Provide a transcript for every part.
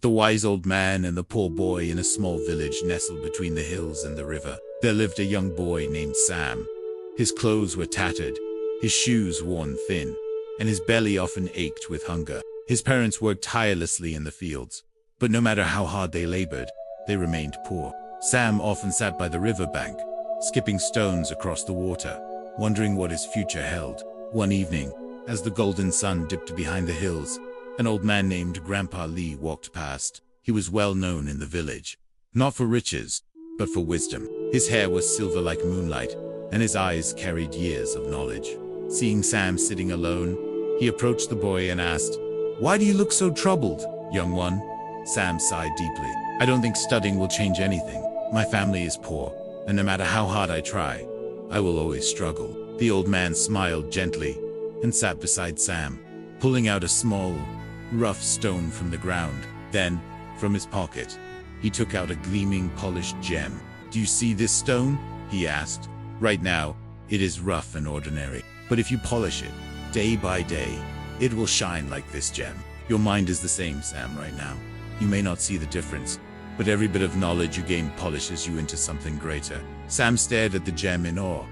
The wise old man and the poor boy. In a small village nestled between the hills and the river, there lived a young boy named Sam. His clothes were tattered, his shoes worn thin, and his belly often ached with hunger. His parents worked tirelessly in the fields, but no matter how hard they labored, they remained poor. Sam often sat by the riverbank, skipping stones across the water, wondering what his future held. One evening, as the golden sun dipped behind the hills, an old man named Grandpa Lee walked past. He was well known in the village, not for riches, but for wisdom. His hair was silver like moonlight, and his eyes carried years of knowledge. Seeing Sam sitting alone, he approached the boy and asked, "Why do you look so troubled, young one?" Sam sighed deeply. "I don't think studying will change anything. My family is poor, and no matter how hard I try, I will always struggle." The old man smiled gently and sat beside Sam, pulling out a small, rough stone from the ground. Then, from his pocket, he took out a gleaming, polished gem. "Do you see this stone?" he asked. "Right now, it is rough and ordinary, but if you polish it, day by day, it will shine like this gem. Your mind is the same, Sam, right now. You may not see the difference, but every bit of knowledge you gain polishes you into something greater." Sam stared at the gem in awe.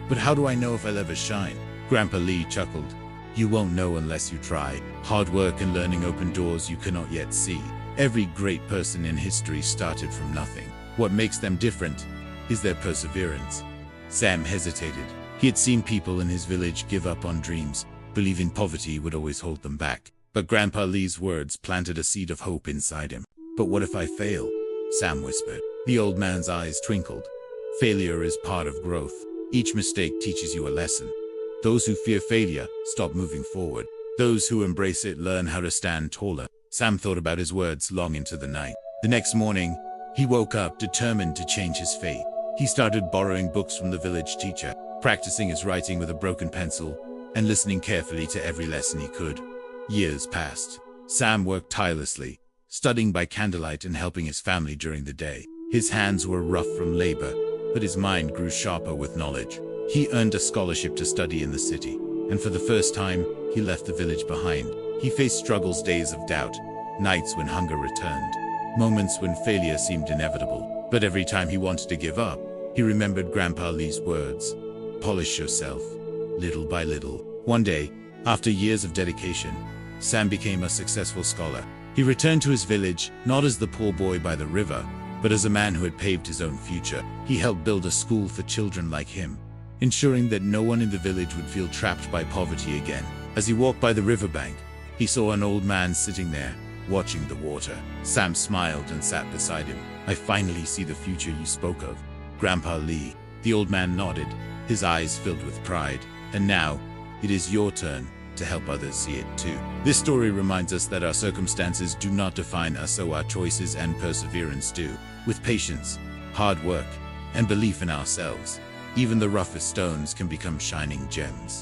"But how do I know if I'll ever shine?" Grandpa Lee chuckled. "You won't know unless you try. Hard work and learning open doors you cannot yet see. Every great person in history started from nothing. What makes them different is their perseverance." Sam hesitated. He had seen people in his village give up on dreams, believing poverty would always hold them back. But Grandpa Lee's words planted a seed of hope inside him. "But what if I fail?" Sam whispered. The old man's eyes twinkled. "Failure is part of growth. Each mistake teaches you a lesson. Those who fear failure stop moving forward. Those who embrace it learn how to stand taller." Sam thought about his words long into the night. The next morning, he woke up determined to change his fate. He started borrowing books from the village teacher, practicing his writing with a broken pencil, and listening carefully to every lesson he could. Years passed. Sam worked tirelessly, studying by candlelight and helping his family during the day. His hands were rough from labor, but his mind grew sharper with knowledge. He earned a scholarship to study in the city, and for the first time, he left the village behind. He faced struggles, days of doubt, nights when hunger returned, moments when failure seemed inevitable. But every time he wanted to give up, he remembered Grandpa Lee's words, "Polish yourself, little by little." One day, after years of dedication, Sam became a successful scholar. He returned to his village, not as the poor boy by the river, but as a man who had paved his own future. He helped build a school for children like him, ensuring that no one in the village would feel trapped by poverty again. As he walked by the riverbank, he saw an old man sitting there, watching the water. Sam smiled and sat beside him. "I finally see the future you spoke of, Grandpa Lee." The old man nodded, his eyes filled with pride. "And now, it is your turn to help others see it too." This story reminds us that our circumstances do not define us, so our choices and perseverance do. With patience, hard work, and belief in ourselves, even the roughest stones can become shining gems.